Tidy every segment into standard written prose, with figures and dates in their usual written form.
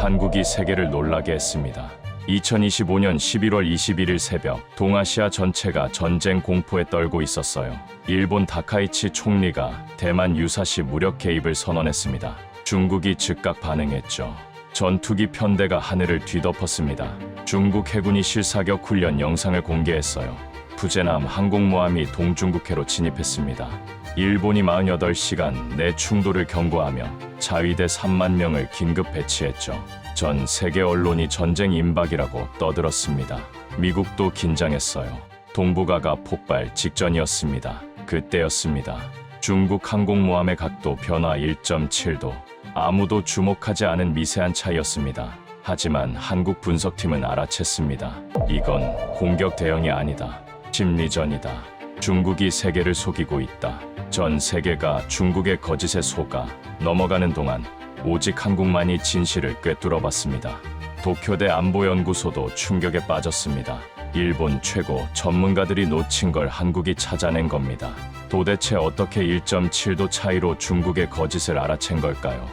한국이 세계를 놀라게 했습니다. 2025년 11월 21일 새벽, 동아시아 전체가 전쟁 공포에 떨고 있었어요. 일본 다카이치 총리가 대만 유사시 무력 개입을 선언했습니다. 중국이 즉각 반응했죠. 전투기 편대가 하늘을 뒤덮었습니다. 중국 해군이 실사격 훈련 영상을 공개했어요. 푸제남 항공모함이 동중국해로 진입했습니다. 일본이 48시간 내 충돌을 경고하며 자위대 3만 명을 긴급 배치했죠. 전 세계 언론이 전쟁 임박이라고 떠들었습니다. 미국도 긴장했어요. 동북아가 폭발 직전이었습니다. 그때였습니다. 중국 항공모함의 각도 변화 1.7도. 아무도 주목하지 않은 미세한 차이였습니다. 하지만 한국 분석팀은 알아챘습니다. 이건 공격 대응이 아니다. 심리전이다. 중국이 세계를 속이고 있다. 전 세계가 중국의 거짓에 속아 넘어가는 동안 오직 한국만이 진실을 꿰뚫어봤습니다. 도쿄대 안보연구소도 충격에 빠졌습니다. 일본 최고 전문가들이 놓친 걸 한국이 찾아낸 겁니다. 도대체 어떻게 1.7도 차이로 중국의 거짓을 알아챈 걸까요?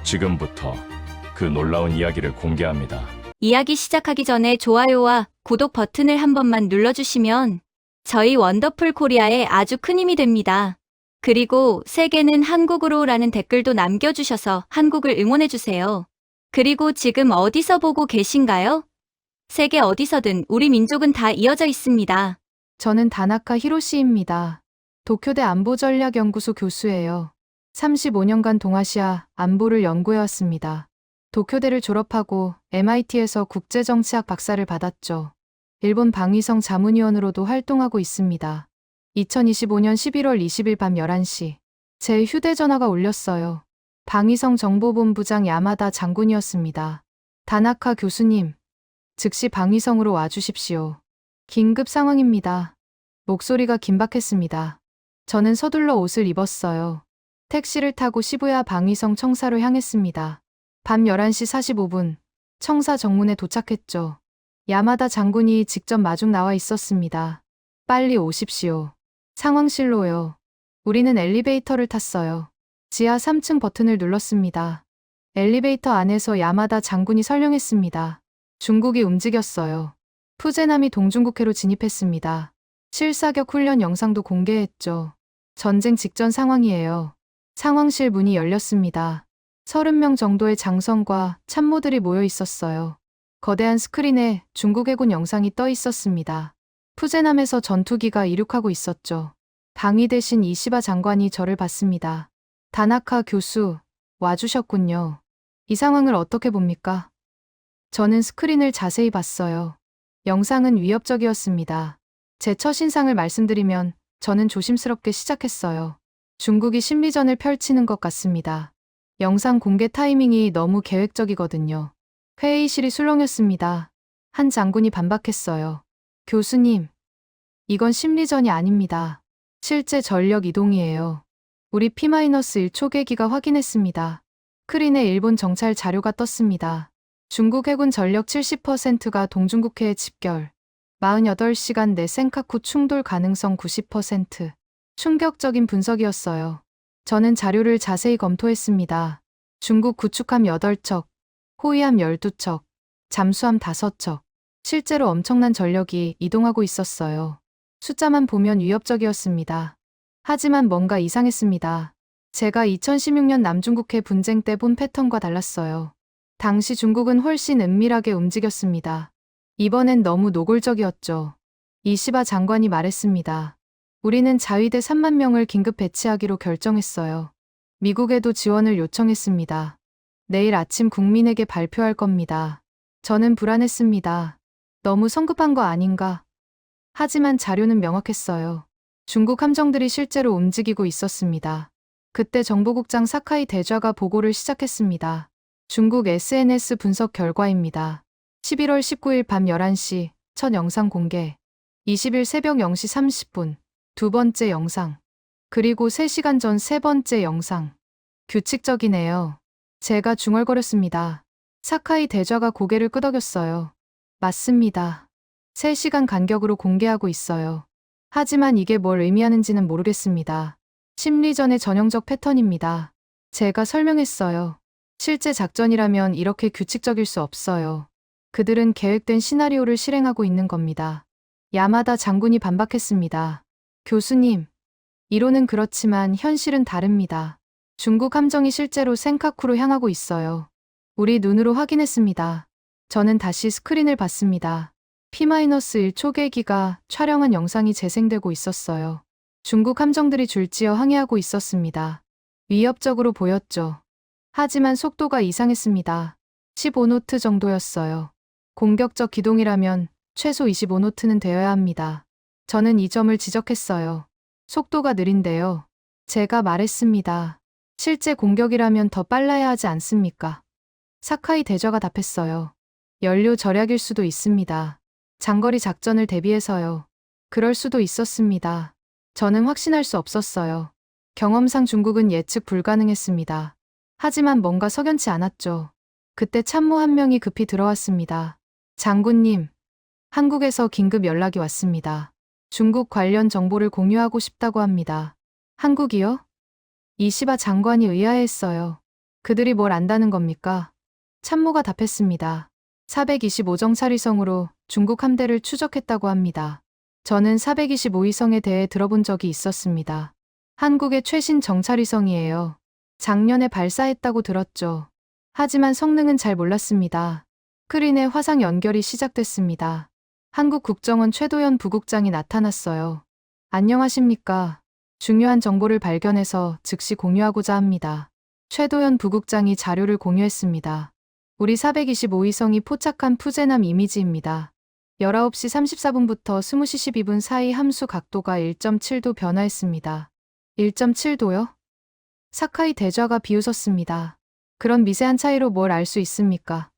지금부터 그 놀라운 이야기를 공개합니다. 이야기 시작하기 전에 좋아요와 구독 버튼을 한 번만 눌러주시면 저희 원더풀 코리아에 아주 큰 힘이 됩니다. 그리고 세계는 한국으로 라는 댓글도 남겨주셔서 한국을 응원해주세요. 그리고 지금 어디서 보고 계신가요? 세계 어디서든 우리 민족은 다 이어져 있습니다. 저는 다나카 히로시입니다. 도쿄대 안보전략연구소 교수예요. 35년간 동아시아 안보를 연구해왔습니다. 도쿄대를 졸업하고 MIT에서 국제정치학 박사를 받았죠. 일본 방위성 자문위원으로도 활동하고 있습니다. 2025년 11월 20일 밤 11시 제 휴대전화가 울렸어요. 방위성 정보본부장 야마다 장군이었습니다. 다나카 교수님, 즉시 방위성으로 와주십시오. 긴급 상황입니다. 목소리가 긴박했습니다. 저는 서둘러 옷을 입었어요. 택시를 타고 시부야 방위성 청사로 향했습니다. 밤 11시 45분, 청사 정문에 도착했죠. 야마다 장군이 직접 마중 나와 있었습니다. 빨리 오십시오. 상황실로요. 우리는 엘리베이터를 탔어요. 지하 3층 버튼을 눌렀습니다. 엘리베이터 안에서 야마다 장군이 설명했습니다. 중국이 움직였어요. 푸제남이 동중국해로 진입했습니다. 실사격 훈련 영상도 공개했죠. 전쟁 직전 상황이에요. 상황실 문이 열렸습니다. 30명 정도의 장성과 참모들이 모여 있었어요. 거대한 스크린에 중국 해군 영상이 떠 있었습니다. 푸제남에서 전투기가 이륙하고 있었죠. 방위 대신 이시바 장관이 저를 봤습니다. 다나카 교수, 와주셨군요. 이 상황을 어떻게 봅니까? 저는 스크린을 자세히 봤어요. 영상은 위협적이었습니다. 제 첫인상을 말씀드리면 저는 조심스럽게 시작했어요. 중국이 심리전을 펼치는 것 같습니다. 영상 공개 타이밍이 너무 계획적이거든요. 회의실이 술렁였습니다. 한 장군이 반박했어요. 교수님, 이건 심리전이 아닙니다. 실제 전력 이동이에요. 우리 P-1 초계기가 확인했습니다. 스크린에 일본 정찰 자료가 떴습니다. 중국 해군 전력 70%가 동중국해에 집결. 48시간 내 센카쿠 충돌 가능성 90%. 충격적인 분석이었어요. 저는 자료를 자세히 검토했습니다. 중국 구축함 8척, 호위함 12척, 잠수함 5척. 실제로 엄청난 전력이 이동하고 있었어요. 숫자만 보면 위협적이었습니다. 하지만 뭔가 이상했습니다. 제가 2016년 남중국해 분쟁 때 본 패턴과 달랐어요. 당시 중국은 훨씬 은밀하게 움직였습니다. 이번엔 너무 노골적이었죠. 이시바 장관이 말했습니다. 우리는 자위대 3만 명을 긴급 배치하기로 결정했어요. 미국에도 지원을 요청했습니다. 내일 아침 국민에게 발표할 겁니다. 저는 불안했습니다. 너무 성급한 거 아닌가? 하지만 자료는 명확했어요. 중국 함정들이 실제로 움직이고 있었습니다. 그때 정보국장 사카이 대좌가 보고를 시작했습니다. 중국 SNS 분석 결과입니다. 11월 19일 밤 11시 첫 영상 공개. 20일 새벽 0시 30분 두 번째 영상. 그리고 3시간 전 세 번째 영상. 규칙적이네요. 제가 중얼거렸습니다. 사카이 대좌가 고개를 끄덕였어요. 맞습니다. 3시간 간격으로 공개하고 있어요. 하지만 이게 뭘 의미하는지는 모르겠습니다. 심리전의 전형적 패턴입니다. 제가 설명했어요. 실제 작전이라면 이렇게 규칙적일 수 없어요. 그들은 계획된 시나리오를 실행하고 있는 겁니다. 야마다 장군이 반박했습니다. 교수님, 이론은 그렇지만 현실은 다릅니다. 중국 함정이 실제로 센카쿠로 향하고 있어요. 우리 눈으로 확인했습니다. 저는 다시 스크린을 봤습니다. P-1 초계기가 촬영한 영상이 재생되고 있었어요. 중국 함정들이 줄지어 항해하고 있었습니다. 위협적으로 보였죠. 하지만 속도가 이상했습니다. 15노트 정도였어요. 공격적 기동이라면 최소 25노트는 되어야 합니다. 저는 이 점을 지적했어요. 속도가 느린데요. 제가 말했습니다. 실제 공격이라면 더 빨라야 하지 않습니까? 사카이 대저가 답했어요. 연료 절약일 수도 있습니다. 장거리 작전을 대비해서요. 그럴 수도 있었습니다. 저는 확신할 수 없었어요. 경험상 중국은 예측 불가능했습니다. 하지만 뭔가 석연치 않았죠. 그때 참모 한 명이 급히 들어왔습니다. 장군님, 한국에서 긴급 연락이 왔습니다. 중국 관련 정보를 공유하고 싶다고 합니다. 한국이요? 이시바 장관이 의아해했어요. 그들이 뭘 안다는 겁니까? 참모가 답했습니다. 425정찰위성으로 중국 함대를 추적했다고 합니다. 저는 425위성에 대해 들어본 적이 있었습니다. 한국의 최신 정찰위성이에요. 작년에 발사했다고 들었죠. 하지만 성능은 잘 몰랐습니다. 스크린에 화상 연결이 시작됐습니다. 한국 국정원 최도연 부국장이 나타났어요. 안녕하십니까. 중요한 정보를 발견해서 즉시 공유하고자 합니다. 최도연 부국장이 자료를 공유했습니다. 우리 425위성이 포착한 푸제남 이미지입니다. 19시 34분부터 20시 12분 사이 함수 각도가 1.7도 변화했습니다. 1.7도요? 사카이 대좌가 비웃었습니다. 그런 미세한 차이로 뭘 알 수 있습니까?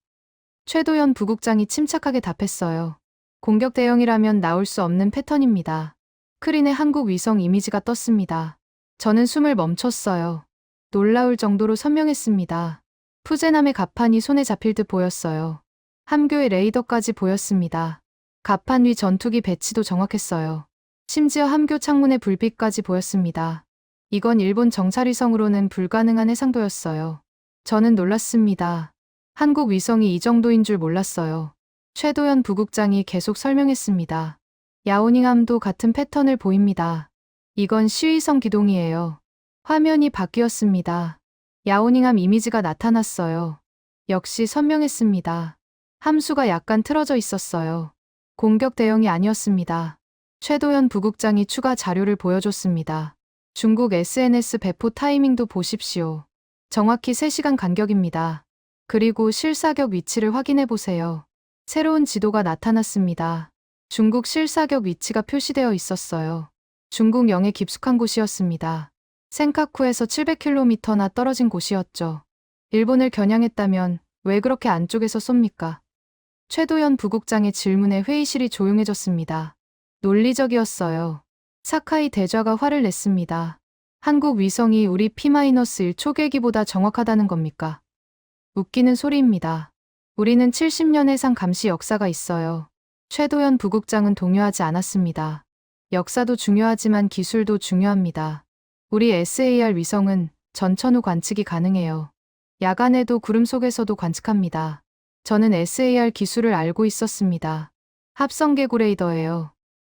최도연 부국장이 침착하게 답했어요. 공격 대형이라면 나올 수 없는 패턴입니다. 스크린에 한국 위성 이미지가 떴습니다. 저는 숨을 멈췄어요. 놀라울 정도로 선명했습니다. 푸제남의 갑판이 손에 잡힐 듯 보였어요. 함교의 레이더까지 보였습니다. 갑판 위 전투기 배치도 정확했어요. 심지어 함교 창문의 불빛까지 보였습니다. 이건 일본 정찰위성으로는 불가능한 해상도였어요. 저는 놀랐습니다. 한국 위성이 이 정도인 줄 몰랐어요. 최도연 부국장이 계속 설명했습니다. 야오닝함도 같은 패턴을 보입니다. 이건 시위성 기동이에요. 화면이 바뀌었습니다. 야오닝함 이미지가 나타났어요. 역시 선명했습니다. 함수가 약간 틀어져 있었어요. 공격 대형이 아니었습니다. 최도연 부국장이 추가 자료를 보여줬습니다. 중국 SNS 배포 타이밍도 보십시오. 정확히 3시간 간격입니다. 그리고 실사격 위치를 확인해 보세요. 새로운 지도가 나타났습니다. 중국 실사격 위치가 표시되어 있었어요. 중국 영해 깊숙한 곳이었습니다. 센카쿠에서 700km나 떨어진 곳이었죠. 일본을 겨냥했다면 왜 그렇게 안쪽에서 쏩니까? 최도연 부국장의 질문에 회의실이 조용해졌습니다. 논리적이었어요. 사카이 대좌가 화를 냈습니다. 한국 위성이 우리 P-1 초계기보다 정확하다는 겁니까? 웃기는 소리입니다. 우리는 70년 해상 감시 역사가 있어요. 최도연 부국장은 동요하지 않았습니다. 역사도 중요하지만 기술도 중요합니다. 우리 SAR 위성은 전천후 관측이 가능해요. 야간에도 구름 속에서도 관측합니다. 저는 SAR 기술을 알고 있었습니다. 합성개구 레이더예요.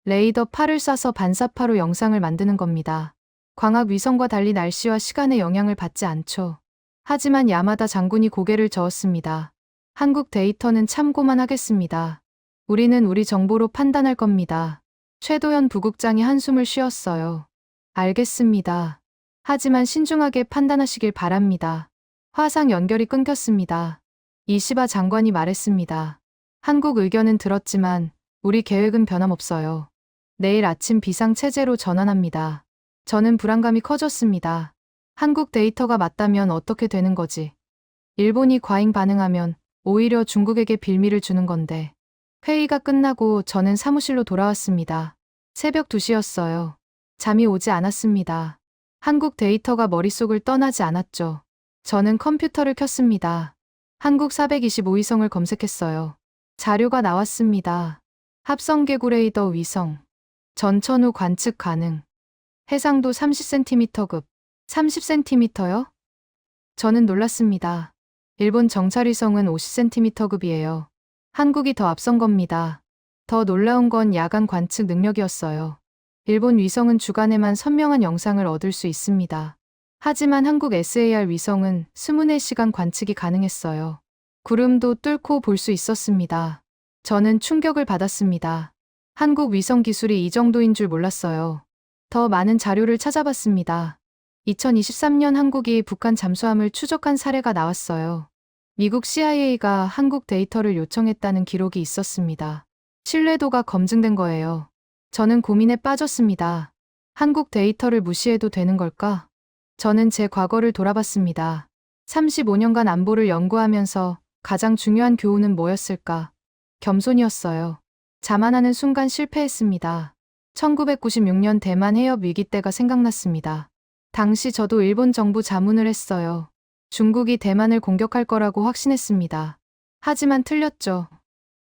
레이더 팔을 쏴서 반사파로 영상을 만드는 겁니다. 광학 위성과 달리 날씨와 시간에 영향을 받지 않죠. 하지만 야마다 장군이 고개를 저었습니다. 한국 데이터는 참고만 하겠습니다. 우리는 우리 정보로 판단할 겁니다. 최도연 부국장이 한숨을 쉬었어요. 알겠습니다. 하지만 신중하게 판단하시길 바랍니다. 화상 연결이 끊겼습니다. 이시바 장관이 말했습니다. 한국 의견은 들었지만 우리 계획은 변함없어요. 내일 아침 비상체제로 전환합니다. 저는 불안감이 커졌습니다. 한국 데이터가 맞다면 어떻게 되는 거지? 일본이 과잉 반응하면 오히려 중국에게 빌미를 주는 건데. 회의가 끝나고 저는 사무실로 돌아왔습니다. 새벽 2시였어요. 잠이 오지 않았습니다. 한국 데이터가 머릿속을 떠나지 않았죠. 저는 컴퓨터를 켰습니다. 한국 425위성을 검색했어요. 자료가 나왔습니다. 합성개구 레이더 위성. 전천후 관측 가능. 해상도 30cm급. 30cm요? 저는 놀랐습니다. 일본 정찰위성은 50cm급이에요. 한국이 더 앞선 겁니다. 더 놀라운 건 야간 관측 능력이었어요. 일본 위성은 주간에만 선명한 영상을 얻을 수 있습니다. 하지만 한국 SAR 위성은 24시간 관측이 가능했어요. 구름도 뚫고 볼 수 있었습니다. 저는 충격을 받았습니다. 한국 위성 기술이 이 정도인 줄 몰랐어요. 더 많은 자료를 찾아봤습니다. 2023년 한국이 북한 잠수함을 추적한 사례가 나왔어요. 미국 CIA가 한국 데이터를 요청했다는 기록이 있었습니다. 신뢰도가 검증된 거예요. 저는 고민에 빠졌습니다. 한국 데이터를 무시해도 되는 걸까? 저는 제 과거를 돌아봤습니다. 35년간 안보를 연구하면서 가장 중요한 교훈은 뭐였을까? 겸손이었어요. 자만하는 순간 실패했습니다. 1996년 대만 해협 위기 때가 생각났습니다. 당시 저도 일본 정부 자문을 했어요. 중국이 대만을 공격할 거라고 확신했습니다. 하지만 틀렸죠.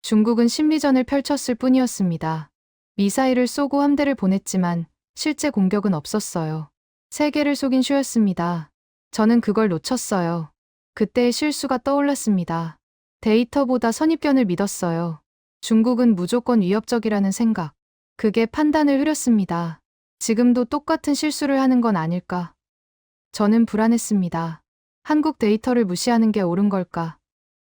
중국은 심리전을 펼쳤을 뿐이었습니다. 미사일을 쏘고 함대를 보냈지만 실제 공격은 없었어요. 세계를 속인 쇼였습니다. 저는 그걸 놓쳤어요. 그때의 실수가 떠올랐습니다. 데이터보다 선입견을 믿었어요. 중국은 무조건 위협적이라는 생각. 그게 판단을 흐렸습니다. 지금도 똑같은 실수를 하는 건 아닐까? 저는 불안했습니다. 한국 데이터를 무시하는 게 옳은 걸까?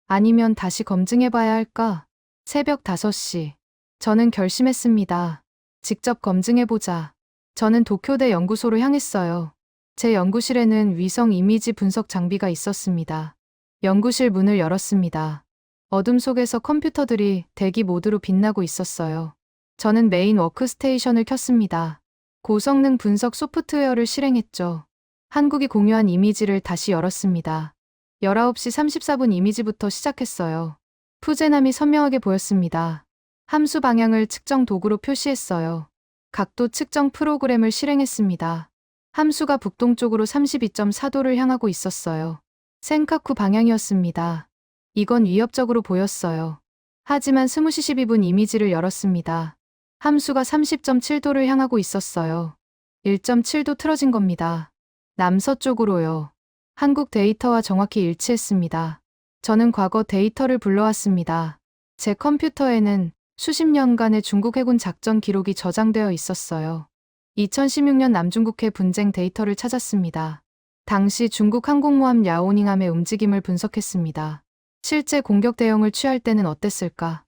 아니면 다시 검증해봐야 할까? 새벽 5시. 저는 결심했습니다. 직접 검증해보자. 저는 도쿄대 연구소로 향했어요. 제 연구실에는 위성 이미지 분석 장비가 있었습니다. 연구실 문을 열었습니다. 어둠 속에서 컴퓨터들이 대기 모드로 빛나고 있었어요. 저는 메인 워크스테이션을 켰습니다. 고성능 분석 소프트웨어를 실행했죠. 한국이 공유한 이미지를 다시 열었습니다. 19시 34분 이미지부터 시작했어요. 푸제남이 선명하게 보였습니다. 함수 방향을 측정 도구로 표시했어요. 각도 측정 프로그램을 실행했습니다. 함수가 북동쪽으로 32.4도를 향하고 있었어요. 센카쿠 방향이었습니다. 이건 위협적으로 보였어요. 하지만 20시 12분 이미지를 열었습니다. 함수가 30.7도를 향하고 있었어요. 1.7도 틀어진 겁니다. 남서쪽으로요. 한국 데이터와 정확히 일치했습니다. 저는 과거 데이터를 불러왔습니다. 제 컴퓨터에는 수십 년간의 중국 해군 작전 기록이 저장되어 있었어요. 2016년 남중국해 분쟁 데이터를 찾았습니다. 당시 중국 항공모함 야오닝함의 움직임을 분석했습니다. 실제 공격 대응을 취할 때는 어땠을까?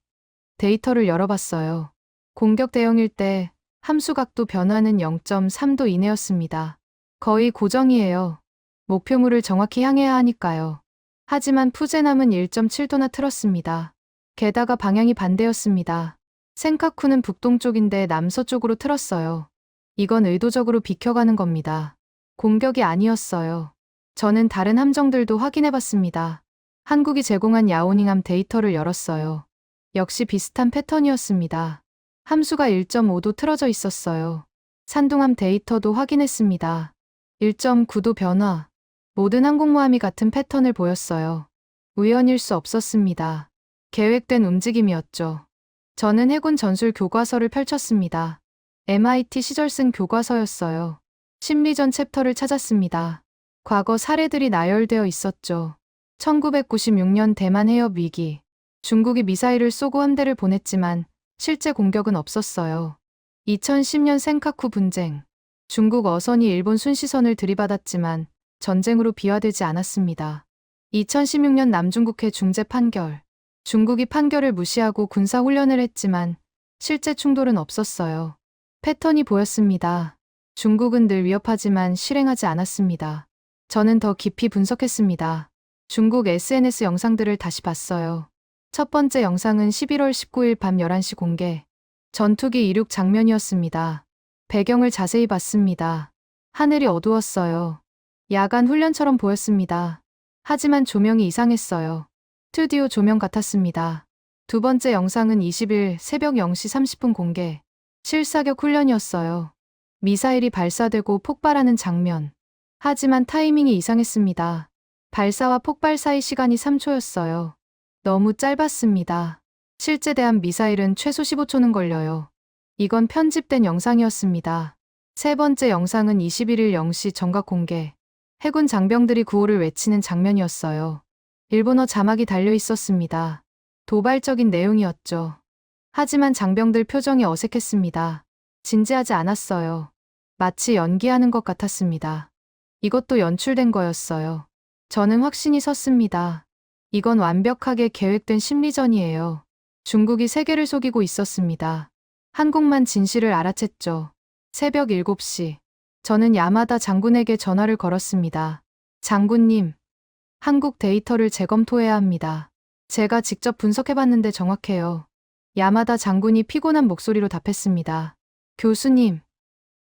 데이터를 열어봤어요. 공격 대응일 때 함수 각도 변화는 0.3도 이내였습니다. 거의 고정이에요. 목표물을 정확히 향해야 하니까요. 하지만 푸제남은 1.7도나 틀었습니다. 게다가 방향이 반대였습니다. 센카쿠는 북동쪽인데 남서쪽으로 틀었어요. 이건 의도적으로 비켜가는 겁니다. 공격이 아니었어요. 저는 다른 함정들도 확인해봤습니다. 한국이 제공한 야오닝함 데이터를 열었어요. 역시 비슷한 패턴이었습니다. 함수가 1.5도 틀어져 있었어요. 산둥함 데이터도 확인했습니다. 1.9도 변화. 모든 항공모함이 같은 패턴을 보였어요. 우연일 수 없었습니다. 계획된 움직임이었죠. 저는 해군 전술 교과서를 펼쳤습니다. MIT 시절 쓴 교과서였어요. 심리전 챕터를 찾았습니다. 과거 사례들이 나열되어 있었죠. 1996년 대만 해협 위기. 중국이 미사일을 쏘고 함대를 보냈지만 실제 공격은 없었어요. 2010년 센카쿠 분쟁. 중국 어선이 일본 순시선을 들이받았지만 전쟁으로 비화되지 않았습니다. 2016년 남중국해 중재 판결. 중국이 판결을 무시하고 군사훈련을 했지만 실제 충돌은 없었어요. 패턴이 보였습니다. 중국은 늘 위협하지만 실행하지 않았습니다. 저는 더 깊이 분석했습니다. 중국 SNS 영상들을 다시 봤어요. 첫 번째 영상은 11월 19일 밤 11시 공개. 전투기 이륙 장면이었습니다. 배경을 자세히 봤습니다. 하늘이 어두웠어요. 야간 훈련처럼 보였습니다. 하지만 조명이 이상했어요. 스튜디오 조명 같았습니다. 두 번째 영상은 20일 새벽 0시 30분 공개. 실사격 훈련이었어요. 미사일이 발사되고 폭발하는 장면. 하지만 타이밍이 이상했습니다. 발사와 폭발 사이 시간이 3초였어요. 너무 짧았습니다. 실제 대한 미사일은 최소 15초는 걸려요. 이건 편집된 영상이었습니다. 세 번째 영상은 21일 0시 정각 공개. 해군 장병들이 구호를 외치는 장면이었어요. 일본어 자막이 달려 있었습니다. 도발적인 내용이었죠. 하지만 장병들 표정이 어색했습니다. 진지하지 않았어요. 마치 연기하는 것 같았습니다. 이것도 연출된 거였어요. 저는 확신이 섰습니다. 이건 완벽하게 계획된 심리전이에요. 중국이 세계를 속이고 있었습니다. 한국만 진실을 알아챘죠. 새벽 7시. 저는 야마다 장군에게 전화를 걸었습니다. 장군님, 한국 데이터를 재검토해야 합니다. 제가 직접 분석해봤는데 정확해요. 야마다 장군이 피곤한 목소리로 답했습니다. 교수님,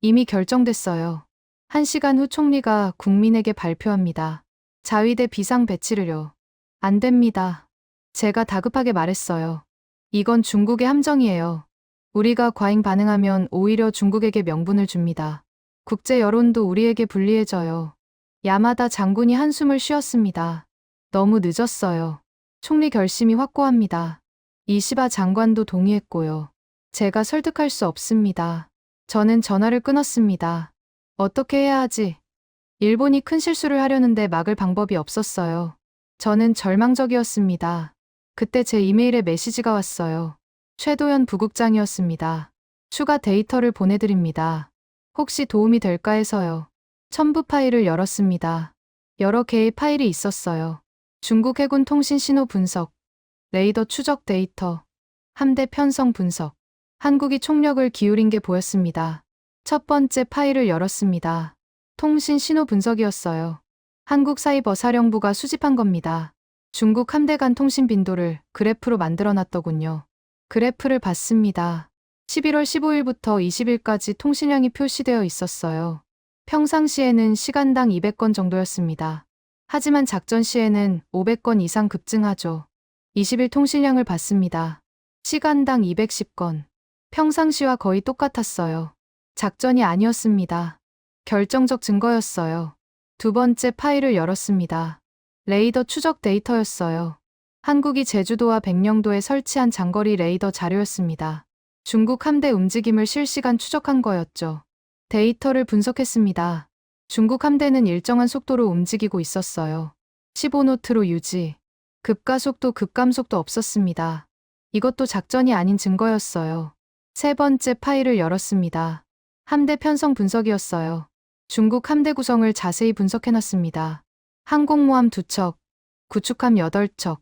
이미 결정됐어요. 1시간 후 총리가 국민에게 발표합니다. 자위대 비상 배치를요. 안 됩니다. 제가 다급하게 말했어요. 이건 중국의 함정이에요. 우리가 과잉 반응하면 오히려 중국에게 명분을 줍니다. 국제 여론도 우리에게 불리해져요. 야마다 장군이 한숨을 쉬었습니다. 너무 늦었어요. 총리 결심이 확고합니다. 이시바 장관도 동의했고요. 제가 설득할 수 없습니다. 저는 전화를 끊었습니다. 어떻게 해야 하지? 일본이 큰 실수를 하려는데 막을 방법이 없었어요. 저는 절망적이었습니다. 그때 제 이메일에 메시지가 왔어요. 최도연 부국장이었습니다. 추가 데이터를 보내드립니다. 혹시 도움이 될까 해서요. 첨부 파일을 열었습니다. 여러 개의 파일이 있었어요. 중국 해군 통신 신호 분석, 레이더 추적 데이터, 함대 편성 분석, 한국이 총력을 기울인 게 보였습니다. 첫 번째 파일을 열었습니다. 통신 신호 분석이었어요. 한국 사이버 사령부가 수집한 겁니다. 중국 함대 간 통신 빈도를 그래프로 만들어 놨더군요. 그래프를 봤습니다. 11월 15일부터 20일까지 통신량이 표시되어 있었어요. 평상시에는 시간당 200건 정도였습니다. 하지만 작전 시에는 500건 이상 급증하죠. 20일 통신량을 봤습니다. 시간당 210건. 평상시와 거의 똑같았어요. 작전이 아니었습니다. 결정적 증거였어요. 두 번째 파일을 열었습니다. 레이더 추적 데이터였어요. 한국이 제주도와 백령도에 설치한 장거리 레이더 자료였습니다. 중국 함대 움직임을 실시간 추적한 거였죠. 데이터를 분석했습니다. 중국 함대는 일정한 속도로 움직이고 있었어요. 15노트로 유지. 급가속도 급감속도 없었습니다. 이것도 작전이 아닌 증거였어요. 세 번째 파일을 열었습니다. 함대 편성 분석이었어요. 중국 함대 구성을 자세히 분석해놨습니다. 항공모함 2척, 구축함 8척,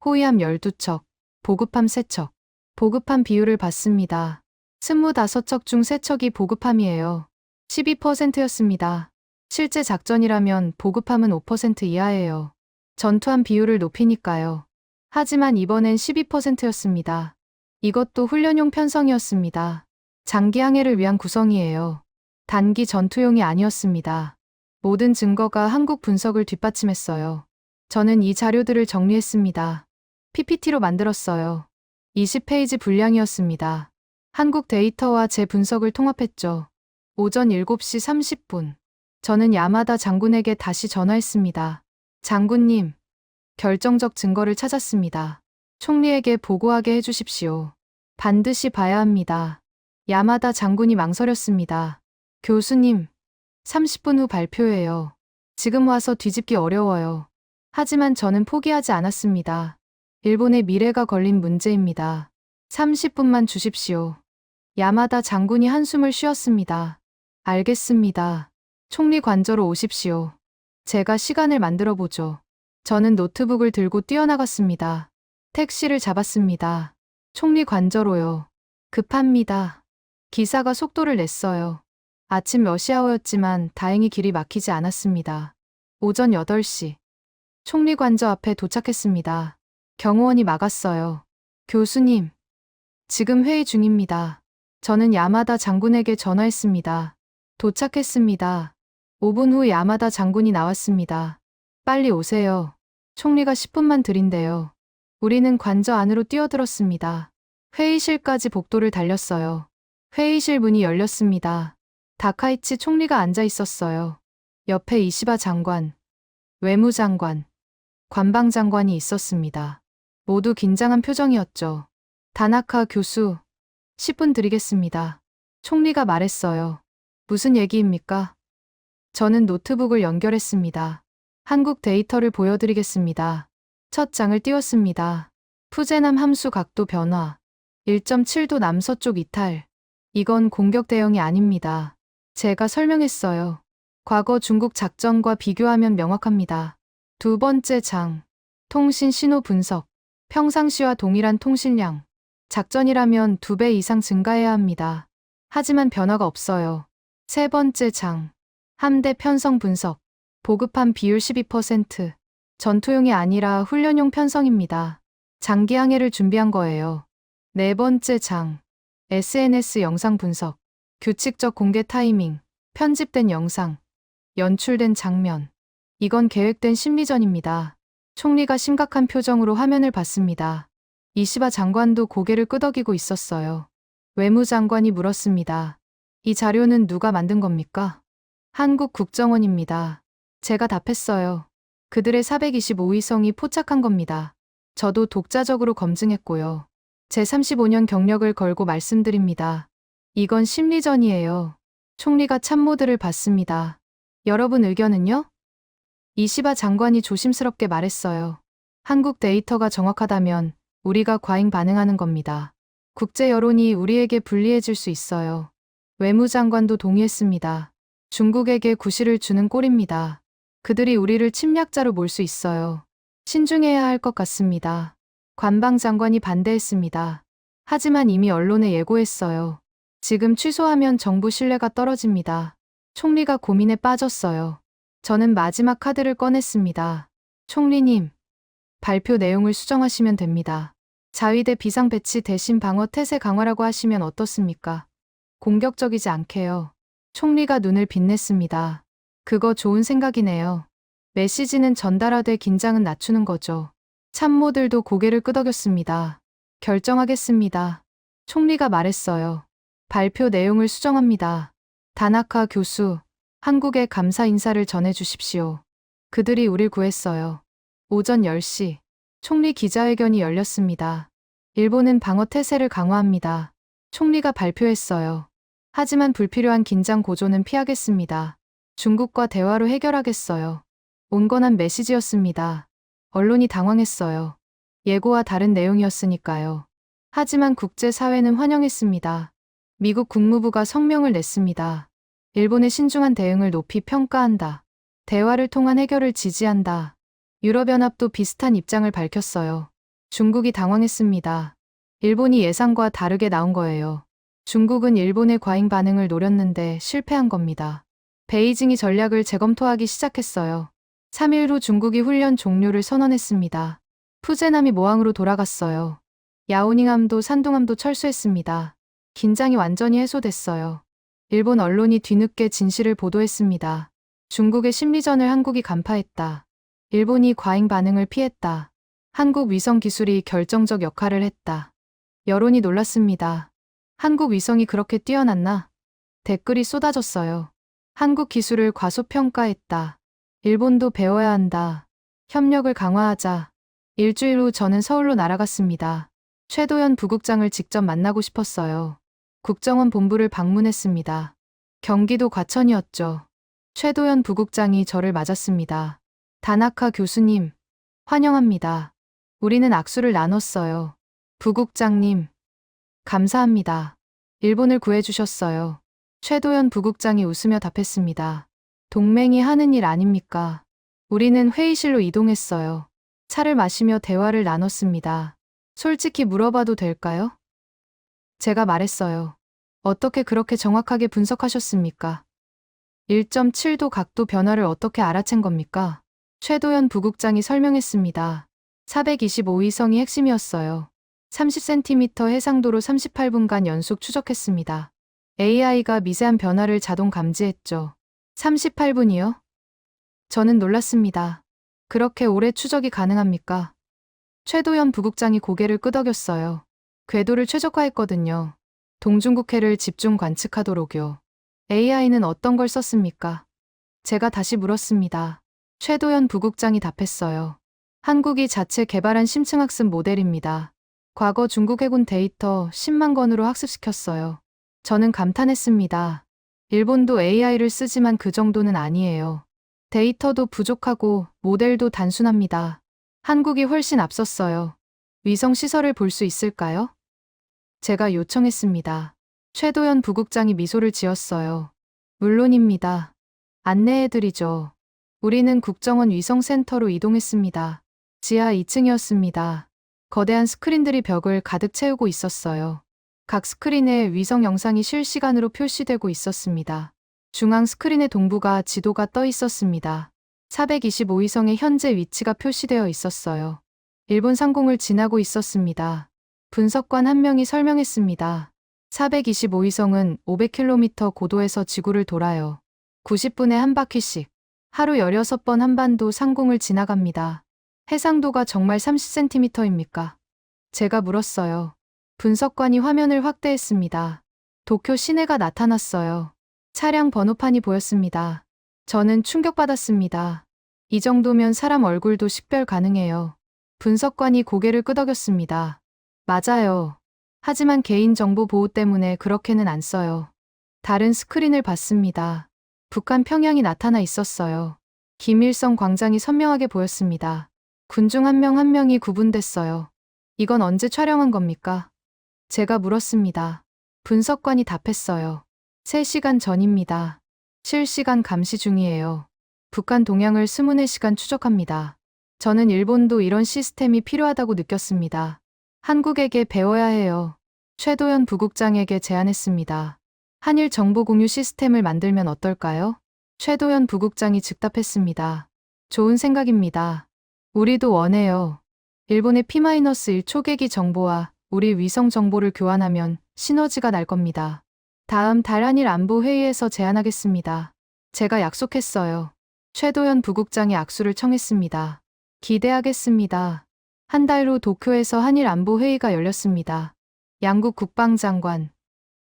호위함 12척, 보급함 3척. 보급함 비율을 봤습니다. 25척 중 3척이 보급함이에요. 12%였습니다. 실제 작전이라면 보급함은 5% 이하예요. 전투함 비율을 높이니까요. 하지만 이번엔 12%였습니다. 이것도 훈련용 편성이었습니다. 장기 항해를 위한 구성이에요. 단기 전투용이 아니었습니다. 모든 증거가 한국 분석을 뒷받침했어요. 저는 이 자료들을 정리했습니다. PPT로 만들었어요. 20페이지 분량이었습니다. 한국 데이터와 제 분석을 통합했죠. 오전 7시 30분. 저는 야마다 장군에게 다시 전화했습니다. 장군님, 결정적 증거를 찾았습니다. 총리에게 보고하게 해주십시오. 반드시 봐야 합니다. 야마다 장군이 망설였습니다. 교수님, 30분 후 발표예요. 지금 와서 뒤집기 어려워요. 하지만 저는 포기하지 않았습니다. 일본의 미래가 걸린 문제입니다. 30분만 주십시오. 야마다 장군이 한숨을 쉬었습니다. 알겠습니다. 총리 관저로 오십시오. 제가 시간을 만들어 보죠. 저는 노트북을 들고 뛰어나갔습니다. 택시를 잡았습니다. 총리 관저로요. 급합니다. 기사가 속도를 냈어요. 아침 러시아어였지만 다행히 길이 막히지 않았습니다. 오전 8시. 총리 관저 앞에 도착했습니다. 경호원이 막았어요. 교수님, 지금 회의 중입니다. 저는 야마다 장군에게 전화했습니다. 도착했습니다. 5분 후 야마다 장군이 나왔습니다. 빨리 오세요. 총리가 10분만 드린대요. 우리는 관저 안으로 뛰어들었습니다. 회의실까지 복도를 달렸어요. 회의실 문이 열렸습니다. 다카이치 총리가 앉아 있었어요. 옆에 이시바 장관, 외무장관, 관방장관이 있었습니다. 모두 긴장한 표정이었죠. 다나카 교수, 10분 드리겠습니다. 총리가 말했어요. 무슨 얘기입니까? 저는 노트북을 연결했습니다. 한국 데이터를 보여드리겠습니다. 첫 장을 띄웠습니다. 푸제남 함수 각도 변화. 1.7도 남서쪽 이탈. 이건 공격 대응이 아닙니다. 제가 설명했어요. 과거 중국 작전과 비교하면 명확합니다. 두 번째 장. 통신 신호 분석. 평상시와 동일한 통신량. 작전이라면 2배 이상 증가해야 합니다. 하지만 변화가 없어요. 세 번째 장. 함대 편성 분석. 보급함 비율 12%. 전투용이 아니라 훈련용 편성입니다. 장기 항해를 준비한 거예요. 네 번째 장. SNS 영상 분석. 규칙적 공개 타이밍. 편집된 영상. 연출된 장면. 이건 계획된 심리전입니다. 총리가 심각한 표정으로 화면을 봤습니다. 이시바 장관도 고개를 끄덕이고 있었어요. 외무장관이 물었습니다. 이 자료는 누가 만든 겁니까? 한국 국정원입니다. 제가 답했어요. 그들의 425위성이 포착한 겁니다. 저도 독자적으로 검증했고요. 제 35년 경력을 걸고 말씀드립니다. 이건 심리전이에요. 총리가 참모들을 봤습니다. 여러분 의견은요? 이시바 장관이 조심스럽게 말했어요. 한국 데이터가 정확하다면 우리가 과잉 반응하는 겁니다. 국제 여론이 우리에게 불리해질 수 있어요. 외무장관도 동의했습니다. 중국에게 구실을 주는 꼴입니다. 그들이 우리를 침략자로 몰 수 있어요. 신중해야 할 것 같습니다. 관방장관이 반대했습니다. 하지만 이미 언론에 예고했어요. 지금 취소하면 정부 신뢰가 떨어집니다. 총리가 고민에 빠졌어요. 저는 마지막 카드를 꺼냈습니다. 총리님, 발표 내용을 수정하시면 됩니다. 자위대 비상 배치 대신 방어 태세 강화라고 하시면 어떻습니까? 공격적이지 않게요. 총리가 눈을 빛냈습니다. 그거 좋은 생각이네요. 메시지는 전달하되 긴장은 낮추는 거죠. 참모들도 고개를 끄덕였습니다. 결정하겠습니다. 총리가 말했어요. 발표 내용을 수정합니다. 다나카 교수, 한국에 감사 인사를 전해주십시오. 그들이 우릴 구했어요. 오전 10시, 총리 기자회견이 열렸습니다. 일본은 방어 태세를 강화합니다. 총리가 발표했어요. 하지만 불필요한 긴장 고조는 피하겠습니다. 중국과 대화로 해결하겠어요. 온건한 메시지였습니다. 언론이 당황했어요. 예고와 다른 내용이었으니까요. 하지만 국제사회는 환영했습니다. 미국 국무부가 성명을 냈습니다. 일본의 신중한 대응을 높이 평가한다. 대화를 통한 해결을 지지한다. 유럽연합도 비슷한 입장을 밝혔어요. 중국이 당황했습니다. 일본이 예상과 다르게 나온 거예요. 중국은 일본의 과잉 반응을 노렸는데 실패한 겁니다. 베이징이 전략을 재검토하기 시작했어요. 3일 후 중국이 훈련 종료를 선언했습니다. 푸제남이 모항으로 돌아갔어요. 야오닝함도 산둥함도 철수했습니다. 긴장이 완전히 해소됐어요. 일본 언론이 뒤늦게 진실을 보도했습니다. 중국의 심리전을 한국이 간파했다. 일본이 과잉 반응을 피했다. 한국 위성 기술이 결정적 역할을 했다. 여론이 놀랐습니다. 한국 위성이 그렇게 뛰어났나? 댓글이 쏟아졌어요. 한국 기술을 과소평가했다. 일본도 배워야 한다. 협력을 강화하자. 일주일 후 저는 서울로 날아갔습니다. 최도연 부국장을 직접 만나고 싶었어요. 국정원 본부를 방문했습니다. 경기도 과천이었죠. 최도연 부국장이 저를 맞았습니다. 다나카 교수님, 환영합니다. 우리는 악수를 나눴어요. 부국장님, 감사합니다. 일본을 구해주셨어요. 최도연 부국장이 웃으며 답했습니다. 동맹이 하는 일 아닙니까? 우리는 회의실로 이동했어요. 차를 마시며 대화를 나눴습니다. 솔직히 물어봐도 될까요? 제가 말했어요. 어떻게 그렇게 정확하게 분석하셨습니까? 1.7도 각도 변화를 어떻게 알아챈 겁니까? 최도연 부국장이 설명했습니다. 425위성이 핵심이었어요. 30cm 해상도로 38분간 연속 추적했습니다. AI가 미세한 변화를 자동 감지했죠. 38분이요? 저는 놀랐습니다. 그렇게 오래 추적이 가능합니까? 최도연 부국장이 고개를 끄덕였어요. 궤도를 최적화했거든요. 동중국해를 집중 관측하도록요. AI는 어떤 걸 썼습니까? 제가 다시 물었습니다. 최도연 부국장이 답했어요. 한국이 자체 개발한 심층학습 모델입니다. 과거 중국 해군 데이터 10만 건으로 학습시켰어요. 저는 감탄했습니다. 일본도 AI를 쓰지만 그 정도는 아니에요. 데이터도 부족하고 모델도 단순합니다. 한국이 훨씬 앞섰어요. 위성 시설을 볼 수 있을까요? 제가 요청했습니다. 최도연 부국장이 미소를 지었어요. 물론입니다. 안내해드리죠. 우리는 국정원 위성센터로 이동했습니다. 지하 2층이었습니다. 거대한 스크린들이 벽을 가득 채우고 있었어요. 각 스크린에 위성 영상이 실시간으로 표시되고 있었습니다. 중앙 스크린의 동부가 지도가 떠 있었습니다. 425위성의 현재 위치가 표시되어 있었어요. 일본 상공을 지나고 있었습니다. 분석관 한 명이 설명했습니다. 425위성은 500km 고도에서 지구를 돌아요. 90분에 한 바퀴씩. 하루 16번 한반도 상공을 지나갑니다. 해상도가 정말 30cm입니까? 제가 물었어요. 분석관이 화면을 확대했습니다. 도쿄 시내가 나타났어요. 차량 번호판이 보였습니다. 저는 충격받았습니다. 이 정도면 사람 얼굴도 식별 가능해요. 분석관이 고개를 끄덕였습니다. 맞아요. 하지만 개인정보 보호 때문에 그렇게는 안 써요. 다른 스크린을 봤습니다. 북한 평양이 나타나 있었어요. 김일성 광장이 선명하게 보였습니다. 군중 한 명 한 명이 구분됐어요. 이건 언제 촬영한 겁니까? 제가 물었습니다. 분석관이 답했어요. 3시간 전입니다. 실시간 감시 중이에요. 북한 동향을 24시간 추적합니다. 저는 일본도 이런 시스템이 필요하다고 느꼈습니다. 한국에게 배워야 해요. 최도연 부국장에게 제안했습니다. 한일 정보 공유 시스템을 만들면 어떨까요? 최도연 부국장이 즉답했습니다. 좋은 생각입니다. 우리도 원해요. 일본의 P-1 초계기 정보와 우리 위성 정보를 교환하면 시너지가 날 겁니다. 다음 달 한일 안보 회의에서 제안하겠습니다. 제가 약속했어요. 최도연 부국장이 악수를 청했습니다. 기대하겠습니다. 한 달 후 도쿄에서 한일 안보 회의가 열렸습니다. 양국 국방장관,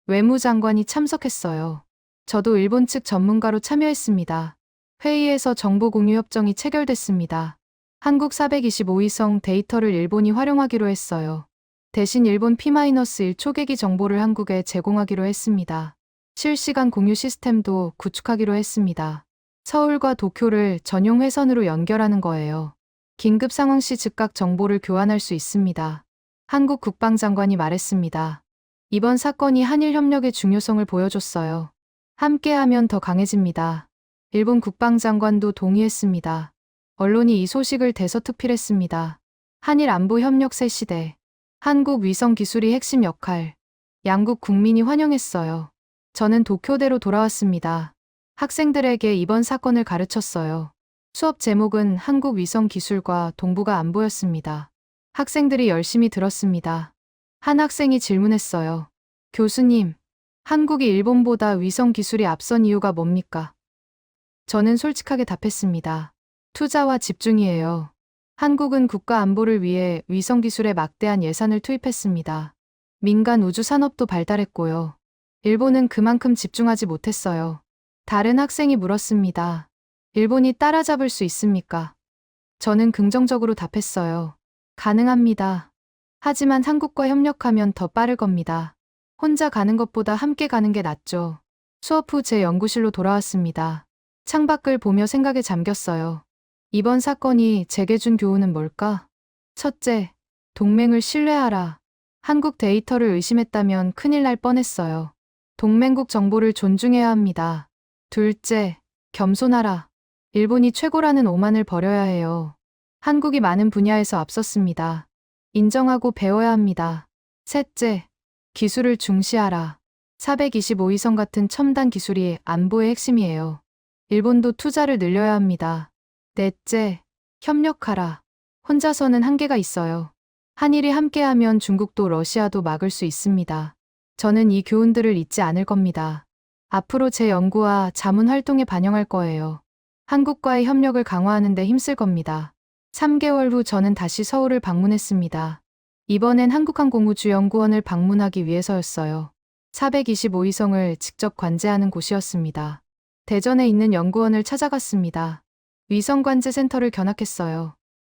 외무장관이 참석했어요. 저도 일본 측 전문가로 참여했습니다. 회의에서 정보 공유 협정이 체결됐습니다. 한국 425위성 데이터를 일본이 활용하기로 했어요. 대신 일본 P-1 초계기 정보를 한국에 제공하기로 했습니다. 실시간 공유 시스템도 구축하기로 했습니다. 서울과 도쿄를 전용 회선으로 연결하는 거예요. 긴급 상황 시 즉각 정보를 교환할 수 있습니다. 한국 국방장관이 말했습니다. 이번 사건이 한일 협력의 중요성을 보여줬어요. 함께하면 더 강해집니다. 일본 국방장관도 동의했습니다. 언론이 이 소식을 대서특필했습니다. 한일 안보 협력 새 시대. 한국 위성 기술이 핵심 역할. 양국 국민이 환영했어요. 저는 도쿄대로 돌아왔습니다. 학생들에게 이번 사건을 가르쳤어요. 수업 제목은 한국 위성 기술과 동북아 안보였습니다. 학생들이 열심히 들었습니다. 한 학생이 질문했어요. 교수님, 한국이 일본보다 위성 기술이 앞선 이유가 뭡니까? 저는 솔직하게 답했습니다. 투자와 집중이에요. 한국은 국가 안보를 위해 위성 기술에 막대한 예산을 투입했습니다. 민간 우주 산업도 발달했고요. 일본은 그만큼 집중하지 못했어요. 다른 학생이 물었습니다. 일본이 따라잡을 수 있습니까? 저는 긍정적으로 답했어요. 가능합니다. 하지만 한국과 협력하면 더 빠를 겁니다. 혼자 가는 것보다 함께 가는 게 낫죠. 수업 후 제 연구실로 돌아왔습니다. 창밖을 보며 생각에 잠겼어요. 이번 사건이 제게 준 교훈은 뭘까? 첫째, 동맹을 신뢰하라. 한국 데이터를 의심했다면 큰일 날 뻔했어요. 동맹국 정보를 존중해야 합니다. 둘째, 겸손하라. 일본이 최고라는 오만을 버려야 해요. 한국이 많은 분야에서 앞섰습니다. 인정하고 배워야 합니다. 셋째, 기술을 중시하라. 425위성 같은 첨단 기술이 안보의 핵심이에요. 일본도 투자를 늘려야 합니다. 넷째, 협력하라. 혼자서는 한계가 있어요. 한일이 함께하면 중국도 러시아도 막을 수 있습니다. 저는 이 교훈들을 잊지 않을 겁니다. 앞으로 제 연구와 자문 활동에 반영할 거예요. 한국과의 협력을 강화하는 데 힘쓸 겁니다. 3개월 후 저는 다시 서울을 방문했습니다. 이번엔 한국항공우주연구원을 방문하기 위해서였어요. 425위성을 직접 관제하는 곳이었습니다. 대전에 있는 연구원을 찾아갔습니다. 위성관제센터를 견학했어요.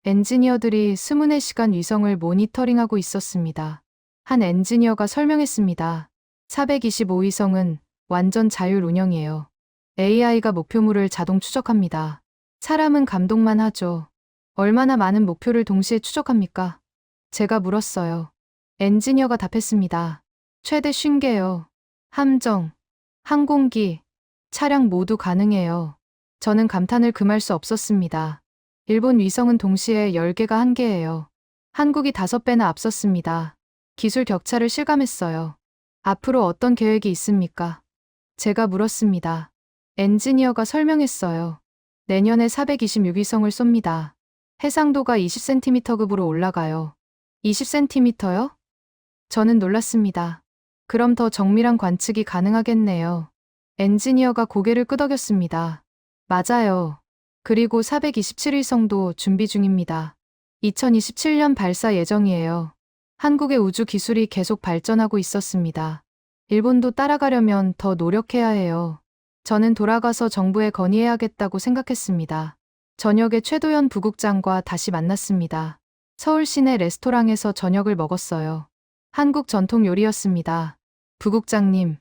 엔지니어들이 24시간 위성을 모니터링하고 있었습니다. 한 엔지니어가 설명했습니다. 425위성은 완전 자율 운영이에요. AI가 목표물을 자동 추적합니다. 사람은 감독만 하죠. 얼마나 많은 목표를 동시에 추적합니까? 제가 물었어요. 엔지니어가 답했습니다. 최대 50개요. 함정, 항공기, 차량 모두 가능해요. 저는 감탄을 금할 수 없었습니다. 일본 위성은 동시에 10개가 한계예요. 한국이 5배나 앞섰습니다. 기술 격차를 실감했어요. 앞으로 어떤 계획이 있습니까? 제가 물었습니다. 엔지니어가 설명했어요. 내년에 426위성을 쏩니다. 해상도가 20cm급으로 올라가요. 20cm요? 저는 놀랐습니다. 그럼 더 정밀한 관측이 가능하겠네요. 엔지니어가 고개를 끄덕였습니다. 맞아요. 그리고 427위성도 준비 중입니다. 2027년 발사 예정이에요. 한국의 우주 기술이 계속 발전하고 있었습니다. 일본도 따라가려면 더 노력해야 해요. 저는 돌아가서 정부에 건의해야겠다고 생각했습니다. 저녁에 최도연 부국장과 다시 만났습니다. 서울 시내 레스토랑에서 저녁을 먹었어요. 한국 전통 요리였습니다. 부국장님,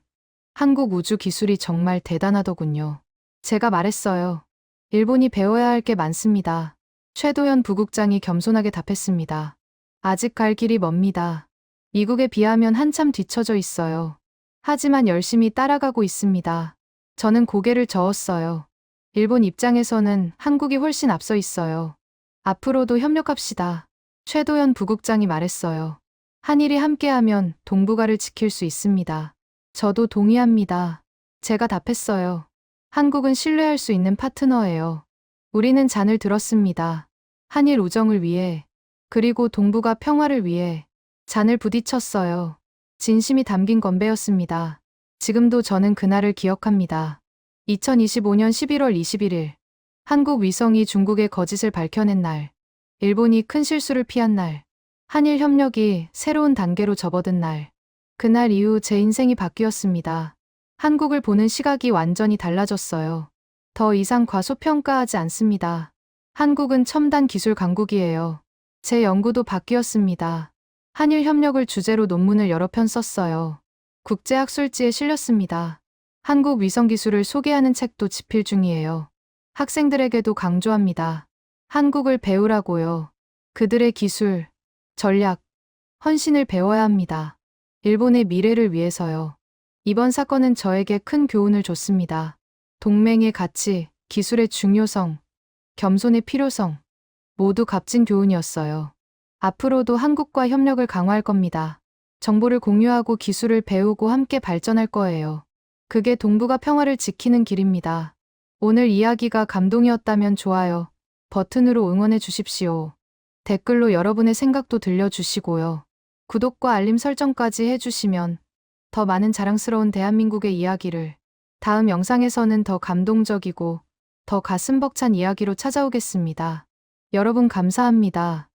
한국 우주 기술이 정말 대단하더군요. 제가 말했어요. 일본이 배워야 할 게 많습니다. 최도연 부국장이 겸손하게 답했습니다. 아직 갈 길이 멉니다. 미국에 비하면 한참 뒤처져 있어요. 하지만 열심히 따라가고 있습니다. 저는 고개를 저었어요. 일본 입장에서는 한국이 훨씬 앞서 있어요. 앞으로도 협력합시다. 최도연 부국장이 말했어요. 한일이 함께하면 동북아를 지킬 수 있습니다. 저도 동의합니다. 제가 답했어요. 한국은 신뢰할 수 있는 파트너예요. 우리는 잔을 들었습니다. 한일 우정을 위해, 그리고 동북아 평화를 위해 잔을 부딪혔어요. 진심이 담긴 건배였습니다. 지금도 저는 그날을 기억합니다. 2025년 11월 21일, 한국 위성이 중국의 거짓을 밝혀낸 날, 일본이 큰 실수를 피한 날, 한일 협력이 새로운 단계로 접어든 날. 그날 이후 제 인생이 바뀌었습니다. 한국을 보는 시각이 완전히 달라졌어요. 더 이상 과소평가하지 않습니다. 한국은 첨단 기술 강국이에요. 제 연구도 바뀌었습니다. 한일 협력을 주제로 논문을 여러 편 썼어요. 국제학술지에 실렸습니다. 한국 위성 기술을 소개하는 책도 집필 중이에요. 학생들에게도 강조합니다. 한국을 배우라고요. 그들의 기술, 전략, 헌신을 배워야 합니다. 일본의 미래를 위해서요. 이번 사건은 저에게 큰 교훈을 줬습니다. 동맹의 가치, 기술의 중요성, 겸손의 필요성, 모두 값진 교훈이었어요. 앞으로도 한국과 협력을 강화할 겁니다. 정보를 공유하고 기술을 배우고 함께 발전할 거예요. 그게 동북아 평화를 지키는 길입니다. 오늘 이야기가 감동이었다면 좋아요 버튼으로 응원해 주십시오. 댓글로 여러분의 생각도 들려주시고요. 구독과 알림 설정까지 해주시면 더 많은 자랑스러운 대한민국의 이야기를 다음 영상에서는 더 감동적이고 더 가슴 벅찬 이야기로 찾아오겠습니다. 여러분 감사합니다.